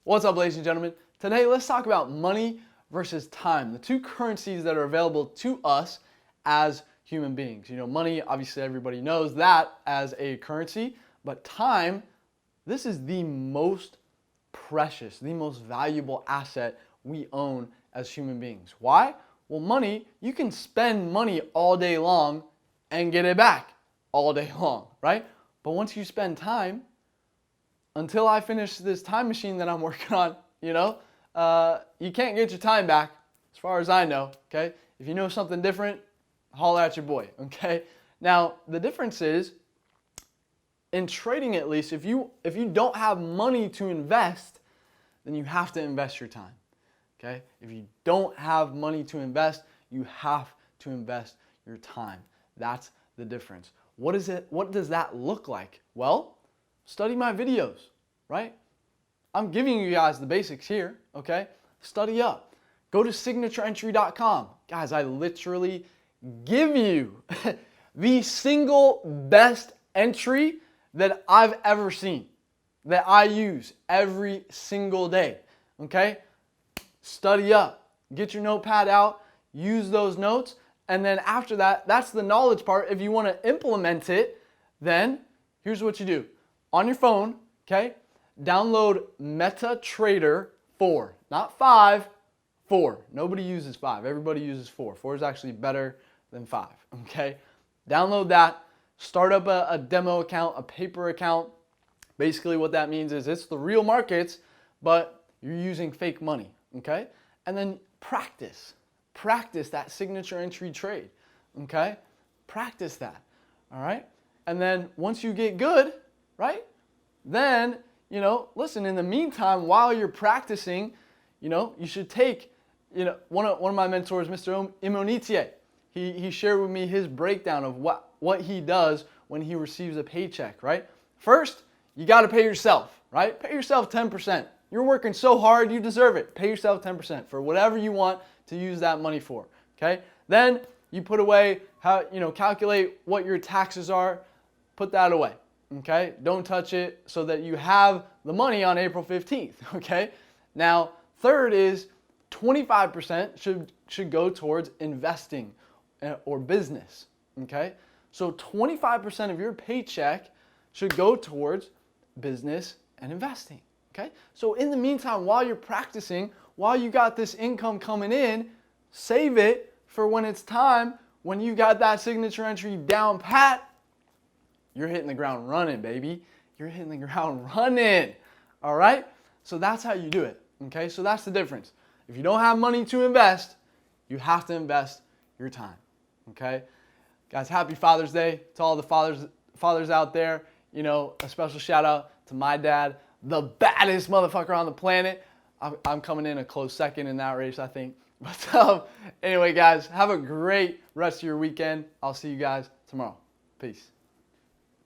What's up, ladies and gentlemen? Today, let's talk about money versus time, the two currencies that are available to us as human beings. You know, money, obviously everybody knows that as a currency, but time, this is the most precious, the most valuable asset we own as human beings. Why? Well, money, you can spend money all day long and get it back all day long, right? But once you spend time, until I finish this time machine that I'm working on, you can't get your time back, as far as I know, okay? If you know something different, holler at your boy, okay? Now, the difference is, in trading at least, if you don't have money to invest, then you have to invest your time, okay? If you don't have money to invest, you have to invest your time. That's the difference. What does that look like? Well, study my videos, right? I'm giving you guys the basics here, okay? Study up. Go to signatureentry.com. Guys, I literally give you the single best entry that I've ever seen, that I use every single day, okay? Study up. Get your notepad out. Use those notes. And then after that, that's the knowledge part. If you want to implement it, then here's what you do. On your phone, okay, download MetaTrader 4. Not 5, 4. Nobody uses 5. Everybody uses 4. 4 is actually better than 5, okay? Download that. Start up a demo account, a paper account. Basically what that means is it's the real markets, but you're using fake money, okay? And then practice that signature entry trade, okay? Practice that, all right? And then once you get good, right? Then, listen, in the meantime, while you're practicing, you should take, one of my mentors, Mr. Imonitie, he shared with me his breakdown of what he does when he receives a paycheck, right? First, you got to pay yourself, right? Pay yourself 10%. You're working so hard, you deserve it. Pay yourself 10% for whatever you want to use that money for, okay? Then you put away, calculate what your taxes are, put that away, okay? Don't touch it so that you have the money on April 15th, okay? Now, third is 25% should go towards investing or business, okay? So 25% of your paycheck should go towards business and investing, okay? So in the meantime, while you're practicing, while you got this income coming in, save it for when it's time, when you got that signature entry down pat, you're hitting the ground running, baby. You're hitting the ground running, all right? So that's how you do it, okay? So that's the difference. If you don't have money to invest, you have to invest your time, okay? Guys, happy Father's Day to all the fathers out there. A special shout out to my dad, the baddest motherfucker on the planet. I'm coming in a close second in that race, I think. But anyway, guys, have a great rest of your weekend. I'll see you guys tomorrow. Peace.